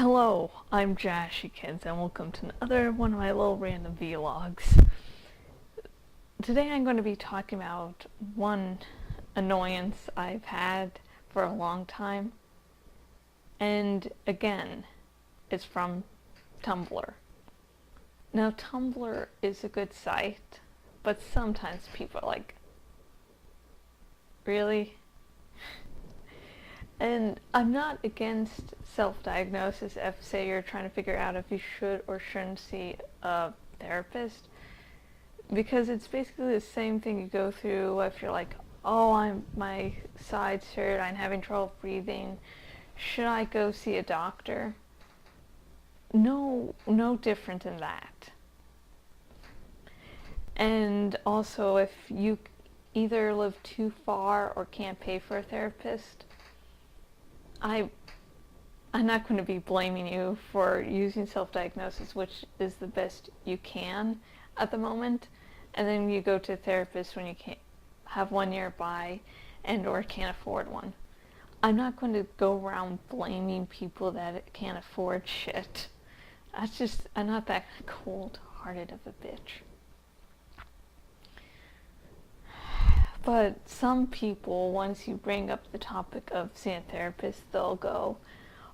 Hello, I'm Jashykins, and welcome to another one of my little random vlogs. Today I'm going to be talking about one annoyance I've had for a long time, and again, it's from Tumblr. Now, Tumblr is a good site, but sometimes people are like, really? And I'm not against self-diagnosis if, say, you're trying to figure out if you should or shouldn't see a therapist, because it's basically the same thing you go through if you're like, oh, my side's hurt, I'm having trouble breathing, should I go see a doctor? No different than that. And also, if you either live too far or can't pay for a therapist, I'm not going to be blaming you for using self-diagnosis, which is the best you can at the moment, and then you go to a therapist when you can't have one nearby and or can't afford one. I'm not going to go around blaming people that can't afford shit. I'm not that cold-hearted of a bitch. But some people, once you bring up the topic of seeing a therapist, they'll go,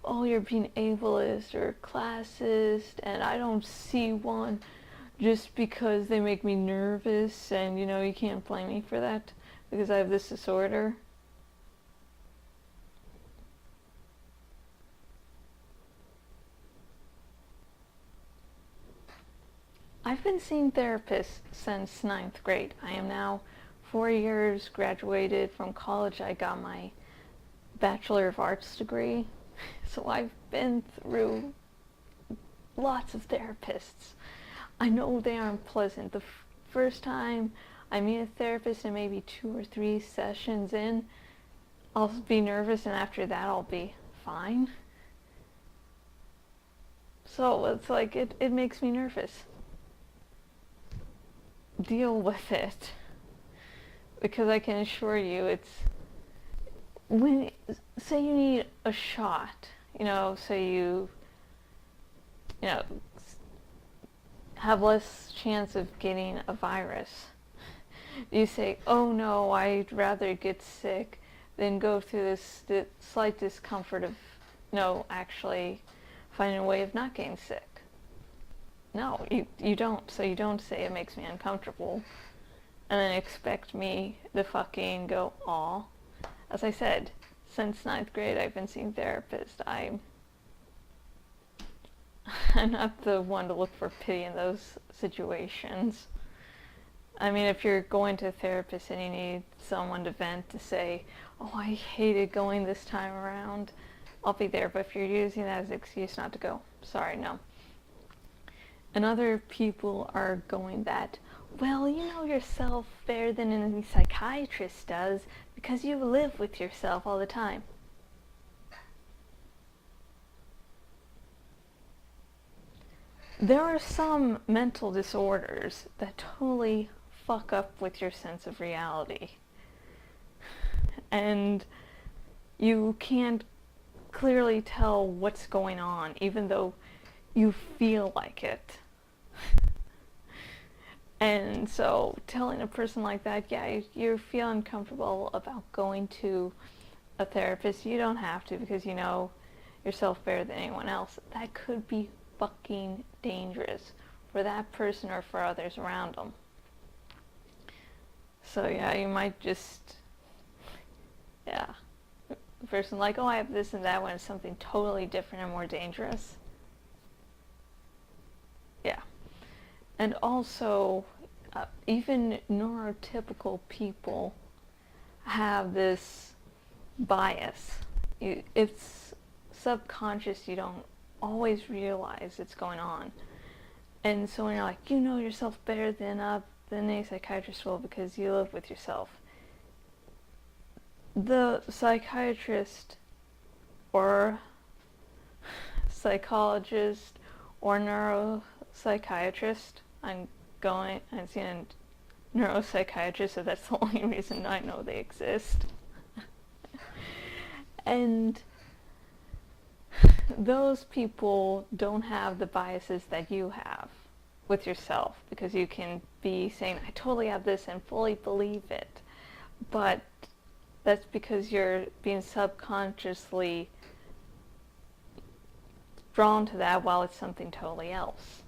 oh, you're being ableist or classist, and I don't see one just because they make me nervous, and you can't blame me for that because I have this disorder. I've been seeing therapists since 9th grade. I am now 4 years graduated from college. I got my Bachelor of Arts degree. So I've been through lots of therapists. I know they aren't pleasant. The first time I meet a therapist and maybe 2 or 3 sessions in, I'll be nervous, and after that I'll be fine. So it's like, it makes me nervous. Deal with it. Because I can assure you, say you need a shot, say you have less chance of getting a virus. You say, oh no, I'd rather get sick than go through this slight discomfort of, actually finding a way of not getting sick. No, you don't. So you don't say it makes me uncomfortable and then expect me to fucking go, aw. As I said, since 9th grade I've been seeing therapists. I'm not the one to look for pity in those situations. I mean, if you're going to a therapist and you need someone to vent, to say, oh, I hated going this time around, I'll be there. But if you're using that as an excuse not to go, sorry, no. And other people are going that, well, you know yourself better than any psychiatrist does because you live with yourself all the time. There are some mental disorders that totally fuck up with your sense of reality. And you can't clearly tell what's going on, even though you feel like it. And so telling a person like that, yeah, you feel uncomfortable about going to a therapist, you don't have to because you know yourself better than anyone else. That could be fucking dangerous for that person or for others around them. So yeah, you might just, the person like, oh, I have this and that, when it's something totally different and more dangerous. Yeah. And also, even neurotypical people have this bias. It's subconscious, you don't always realize it's going on. And so when you're like, you know yourself better than any psychiatrist will because you live with yourself. The psychiatrist or psychologist or neuropsychiatrist, I'm seeing a neuropsychiatrist, so that's the only reason I know they exist. And those people don't have the biases that you have with yourself, because you can be saying, I totally have this and fully believe it. But that's because you're being subconsciously drawn to that while it's something totally else.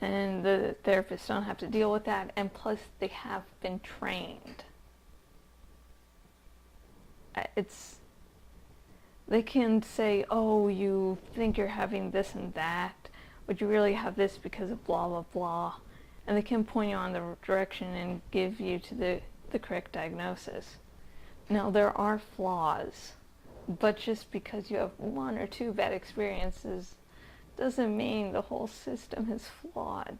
And the therapists don't have to deal with that, and plus they have been trained. They can say, oh, you think you're having this and that, but you really have this because of blah, blah, blah. And they can point you on the direction and give you to the correct diagnosis. Now, there are flaws, but just because you have one or two bad experiences doesn't mean the whole system is flawed.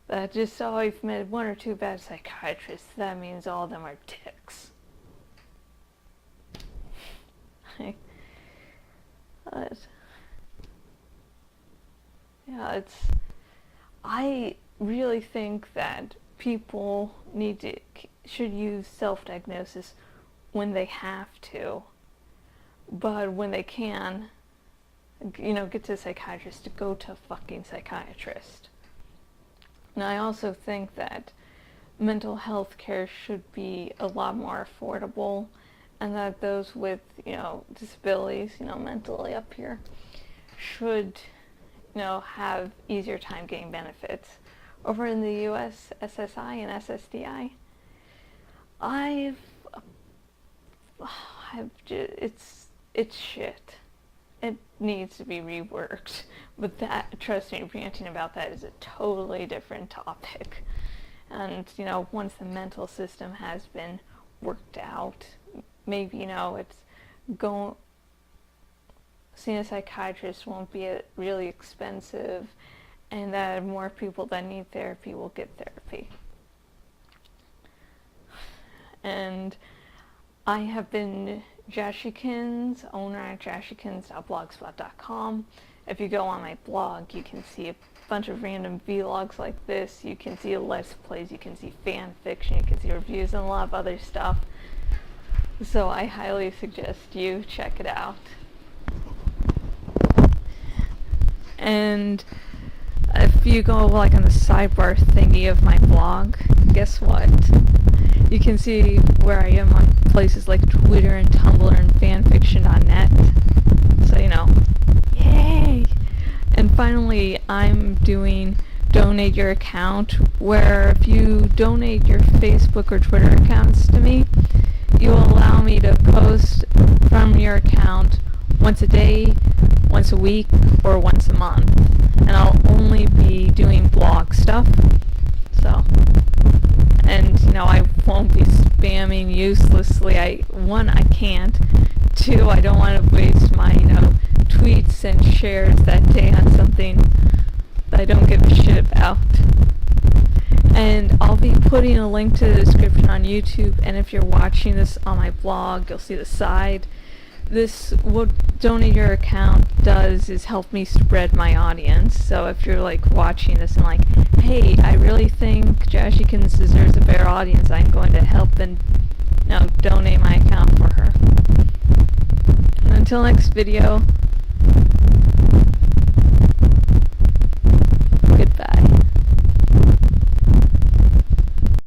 That just, oh, I've met one or two bad psychiatrists, that means all of them are dicks. I really think that people should use self-diagnosis when they have to, but when they can, get to a psychiatrist, to go to a fucking psychiatrist. And I also think that mental health care should be a lot more affordable, and that those with, disabilities, mentally up here, should, have easier time getting benefits. Over in the US, SSI and SSDI, it's shit. It needs to be reworked. But that, trust me, ranting about that is a totally different topic. And, once the mental system has been worked out, maybe, it's seeing a psychiatrist won't be really expensive, and that more people that need therapy will get therapy. And I have been Jashykins, owner at jashykins.blogspot.com. If you go on my blog, you can see a bunch of random vlogs like this. You can see Let's Plays, you can see fan fiction, you can see reviews, and a lot of other stuff. So I highly suggest you check it out. And if you go on the sidebar thingy of my blog, guess what? You can see where I am on places like Twitter and Tumblr and fanfiction.net. So, yay! And finally, I'm doing Donate Your Account, where if you donate your Facebook or Twitter accounts to me, you will allow me to post from your account once a day, once a week, or once a month. And I'll only be doing blog stuff. So, and I won't be spamming uselessly. I can't. Two, I don't want to waste my, tweets and shares that day on something that I don't give a shit about. And I'll be putting a link to the description on YouTube, and if you're watching this on my blog, you'll see the side. What Donate Your Account does is help me spread my audience. So if you're watching this and hey, I really think Jashykins deserves a better audience, I'm going to help and donate my account for her. And until next video,